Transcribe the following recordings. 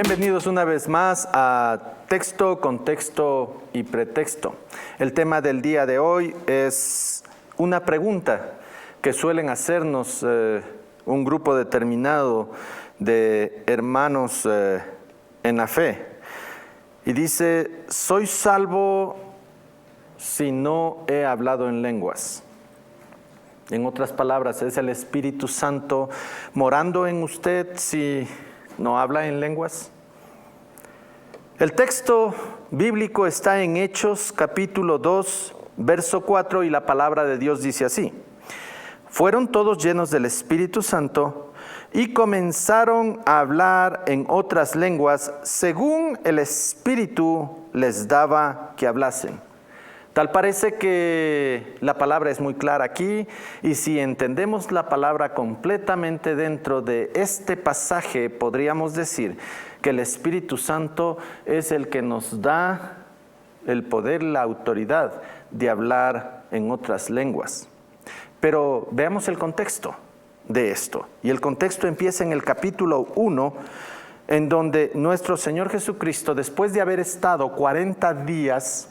Bienvenidos una vez más a Texto, Contexto y Pretexto. El tema del día de hoy es una pregunta que suelen hacernos un grupo determinado de hermanos en la fe. Y dice, ¿soy salvo si no he hablado en lenguas? En otras palabras, ¿es el Espíritu Santo morando en usted si no habla en lenguas? El texto bíblico está en Hechos capítulo 2, verso 4, y la palabra de Dios dice así: fueron todos llenos del Espíritu Santo y comenzaron a hablar en otras lenguas según el Espíritu les daba que hablasen. Tal parece que la palabra es muy clara aquí, y si entendemos la palabra completamente dentro de este pasaje, podríamos decir que el Espíritu Santo es el que nos da el poder, la autoridad de hablar en otras lenguas. Pero veamos el contexto de esto. Y el contexto empieza en el capítulo 1, en donde nuestro Señor Jesucristo, después de haber estado 40 días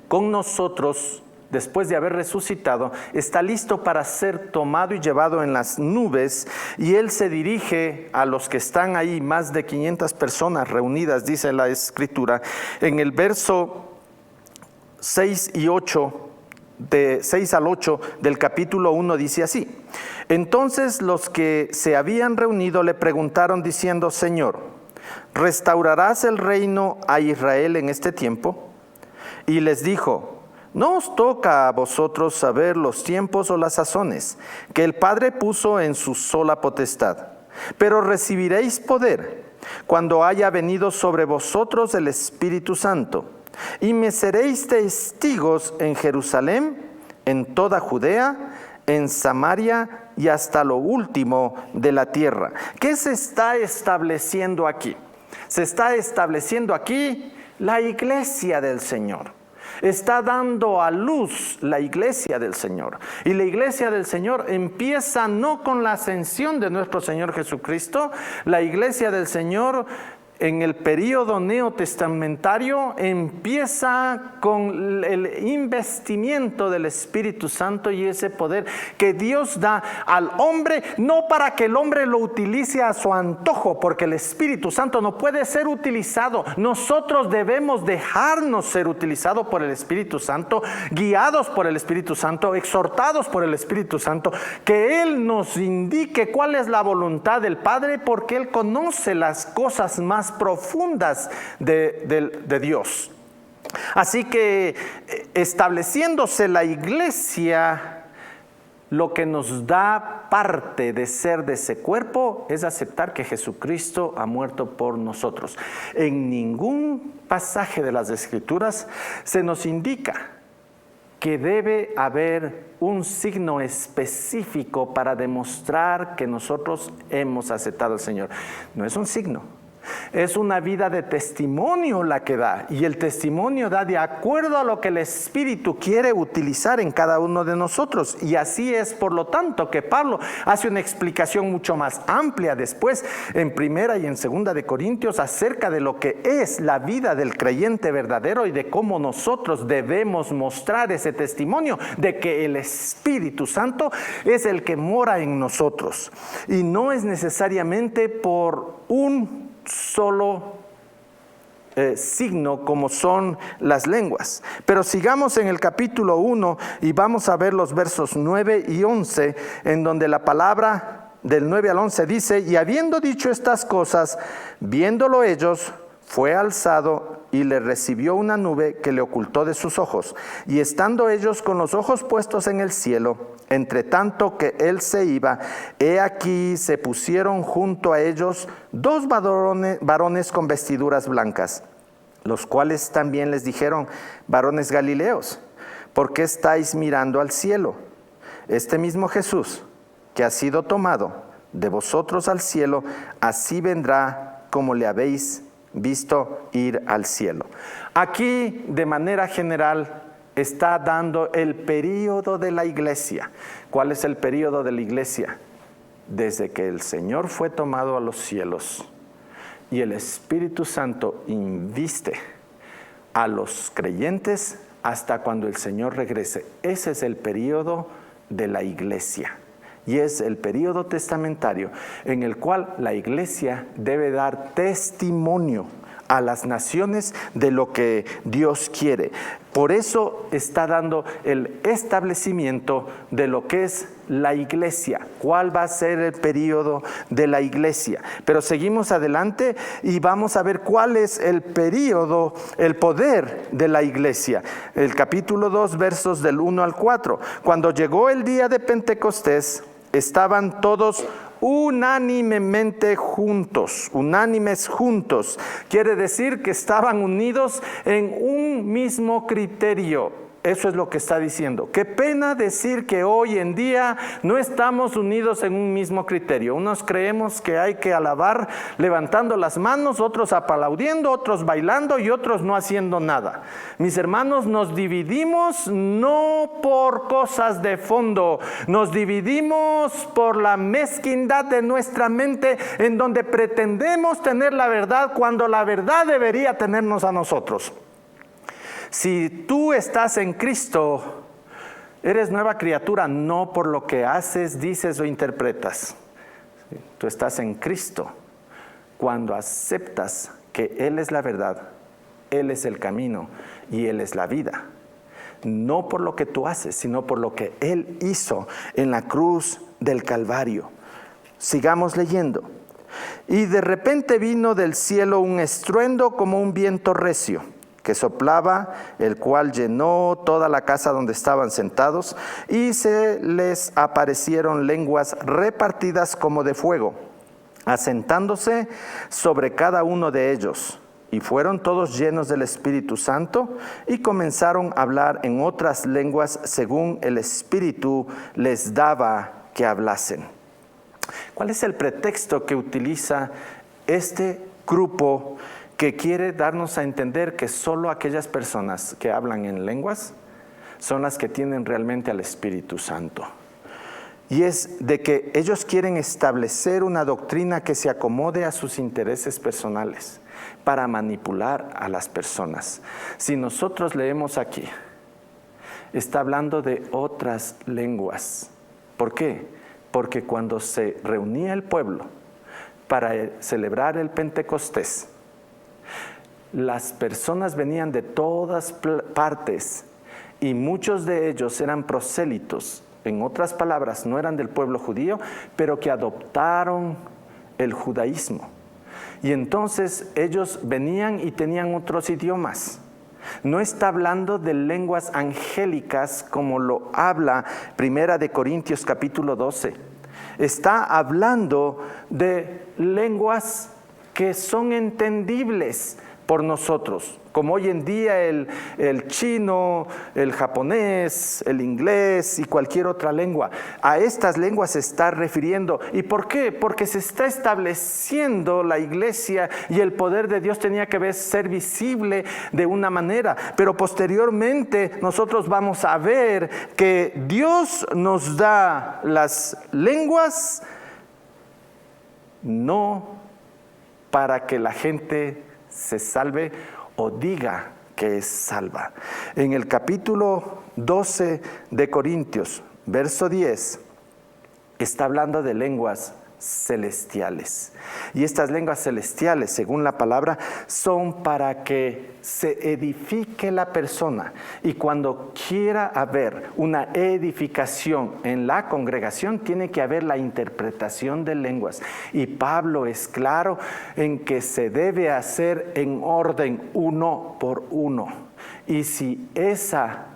con nosotros, después de haber resucitado, está listo para ser tomado y llevado en las nubes, y Él se dirige a los que están ahí, más de 500 personas reunidas, dice la Escritura, en el verso 6 y 8, de 6 al 8 del capítulo 1, dice así: entonces los que se habían reunido le preguntaron diciendo, Señor, ¿restaurarás el reino a Israel en este tiempo? Y les dijo, no os toca a vosotros saber los tiempos o las sazones que el Padre puso en su sola potestad, pero recibiréis poder cuando haya venido sobre vosotros el Espíritu Santo, y me seréis testigos en Jerusalén, en toda Judea, en Samaria y hasta lo último de la tierra. ¿Qué se está estableciendo aquí? Se está estableciendo aquí la iglesia del Señor. Está dando a luz la iglesia del Señor. Y la iglesia del Señor empieza no con la ascensión de nuestro Señor Jesucristo. La iglesia del Señor en el período neotestamentario empieza con el investimiento del Espíritu Santo y ese poder que Dios da al hombre, no para que el hombre lo utilice a su antojo, porque el Espíritu Santo no puede ser utilizado. Nosotros debemos dejarnos ser utilizados por el Espíritu Santo, guiados por el Espíritu Santo, exhortados por el Espíritu Santo, que Él nos indique cuál es la voluntad del Padre, porque Él conoce las cosas más profundas de Dios. Así que estableciéndose la iglesia, lo que nos da parte de ser de ese cuerpo es aceptar que Jesucristo ha muerto por nosotros. En ningún pasaje de las Escrituras se nos indica que debe haber un signo específico para demostrar que nosotros hemos aceptado al Señor. No es un signo. Es una vida de testimonio la que da, y el testimonio da de acuerdo a lo que el Espíritu quiere utilizar en cada uno de nosotros. Y así es, por lo tanto, que Pablo hace una explicación mucho más amplia después en Primera y en Segunda de Corintios acerca de lo que es la vida del creyente verdadero y de cómo nosotros debemos mostrar ese testimonio de que el Espíritu Santo es el que mora en nosotros, y no es necesariamente por un solo signo como son las lenguas. Pero sigamos en el capítulo 1 y vamos a ver los versos 9 y 11, en donde la palabra del 9 al 11 dice: y habiendo dicho estas cosas, viéndolo ellos, fue alzado y le recibió una nube que le ocultó de sus ojos. Y estando ellos con los ojos puestos en el cielo, entre tanto que él se iba, he aquí se pusieron junto a ellos dos varones con vestiduras blancas, los cuales también les dijeron: varones Galileos, ¿por qué estáis mirando al cielo? Este mismo Jesús, que ha sido tomado de vosotros al cielo, así vendrá como le habéis visto ir al cielo. Aquí, de manera general, está dando el período de la iglesia. ¿Cuál es el período de la iglesia? Desde que el Señor fue tomado a los cielos y el Espíritu Santo inviste a los creyentes hasta cuando el Señor regrese. Ese es el periodo de la iglesia. Y es el periodo testamentario en el cual la iglesia debe dar testimonio a las naciones de lo que Dios quiere. Por eso está dando el establecimiento de lo que es la iglesia. ¿Cuál va a ser el periodo de la iglesia? Pero seguimos adelante y vamos a ver cuál es el periodo, el poder de la iglesia. El capítulo 2, versos del 1 al 4. Cuando llegó el día de Pentecostés, estaban todos unánimes juntos. Quiere decir que estaban unidos en un mismo criterio. Eso es lo que está diciendo. Qué pena decir que hoy en día no estamos unidos en un mismo criterio. Unos creemos que hay que alabar levantando las manos, otros aplaudiendo, otros bailando y otros no haciendo nada. Mis hermanos, nos dividimos no por cosas de fondo, nos dividimos por la mezquindad de nuestra mente, en donde pretendemos tener la verdad cuando la verdad debería tenernos a nosotros. Si tú estás en Cristo, eres nueva criatura, no por lo que haces, dices o interpretas. Tú estás en Cristo cuando aceptas que Él es la verdad, Él es el camino y Él es la vida. No por lo que tú haces, sino por lo que Él hizo en la cruz del Calvario. Sigamos leyendo. Y de repente vino del cielo un estruendo como un viento recio, que soplaba, el cual llenó toda la casa donde estaban sentados, y se les aparecieron lenguas repartidas como de fuego, asentándose sobre cada uno de ellos. Y fueron todos llenos del Espíritu Santo, y comenzaron a hablar en otras lenguas según el Espíritu les daba que hablasen. ¿Cuál es el pretexto que utiliza este grupo que quiere darnos a entender que solo aquellas personas que hablan en lenguas son las que tienen realmente al Espíritu Santo? Y es de que ellos quieren establecer una doctrina que se acomode a sus intereses personales para manipular a las personas. Si nosotros leemos aquí, está hablando de otras lenguas. ¿Por qué? Porque cuando se reunía el pueblo para celebrar el Pentecostés, las personas venían de todas partes y muchos de ellos eran prosélitos. En otras palabras, no eran del pueblo judío, pero que adoptaron el judaísmo. Y entonces ellos venían y tenían otros idiomas. No está hablando de lenguas angélicas como lo habla 1 Corintios capítulo 12. Está hablando de lenguas que son entendibles por nosotros, como hoy en día el chino, el japonés, el inglés y cualquier otra lengua. A estas lenguas se está refiriendo. ¿Y por qué? Porque se está estableciendo la iglesia y el poder de Dios tenía que ser visible de una manera. Pero posteriormente nosotros vamos a ver que Dios nos da las lenguas no para que la gente se salve o diga que es salva. En el capítulo 12 de Corintios, verso 10, está hablando de lenguas celestiales. Y estas lenguas celestiales, según la palabra, son para que se edifique la persona. Y cuando quiera haber una edificación en la congregación, tiene que haber la interpretación de lenguas. Y Pablo es claro en que se debe hacer en orden uno por uno. Y si esa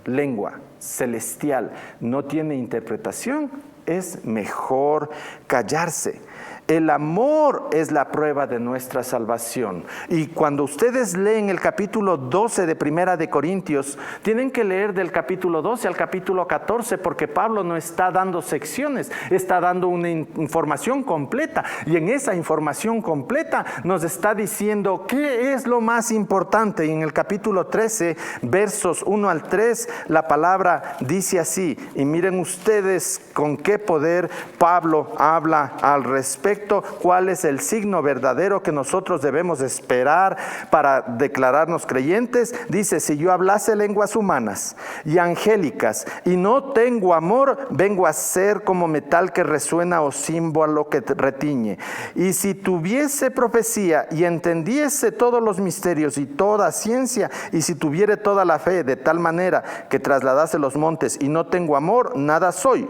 lengua celestial no tiene interpretación, es mejor callarse. El amor es la prueba de nuestra salvación. Y cuando ustedes leen el capítulo 12 de 1 Corintios, tienen que leer del capítulo 12 al capítulo 14, porque Pablo no está dando secciones, está dando una información completa. Y en esa información completa nos está diciendo qué es lo más importante. Y en el capítulo 13, versos 1 al 3, la palabra dice así. Y miren ustedes con qué poder Pablo habla al respecto respecto cuál es el signo verdadero que nosotros debemos esperar para declararnos creyentes, dice: si yo hablase lenguas humanas y angélicas y no tengo amor, vengo a ser como metal que resuena o címbalo que retiñe. Y si tuviese profecía y entendiese todos los misterios y toda ciencia, y si tuviere toda la fe de tal manera que trasladase los montes y no tengo amor, nada soy.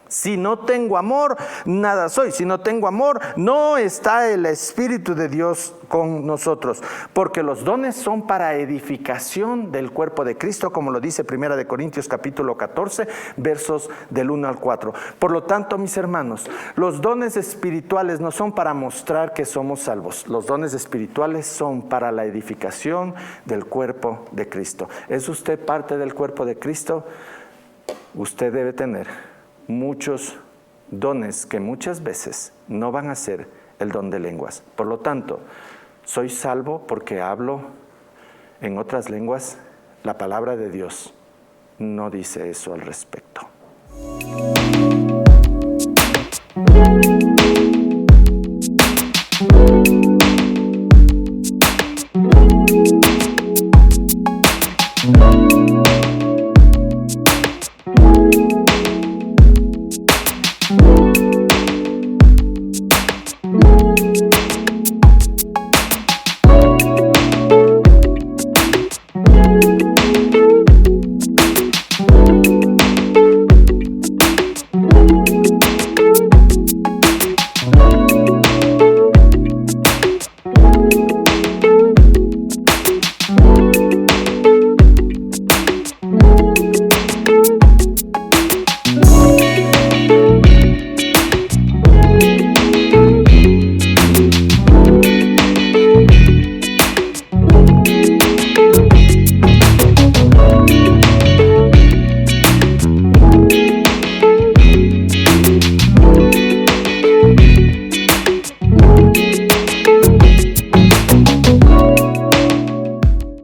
Si no tengo amor, nada soy. Si no tengo amor, no está el Espíritu de Dios con nosotros. Porque los dones son para edificación del cuerpo de Cristo, como lo dice 1 Corintios capítulo 14, versos del 1 al 4. Por lo tanto, mis hermanos, los dones espirituales no son para mostrar que somos salvos. Los dones espirituales son para la edificación del cuerpo de Cristo. ¿Es usted parte del cuerpo de Cristo? Usted debe tener muchos dones que muchas veces no van a ser el don de lenguas. Por lo tanto, soy salvo porque hablo en otras lenguas. La palabra de Dios no dice eso al respecto.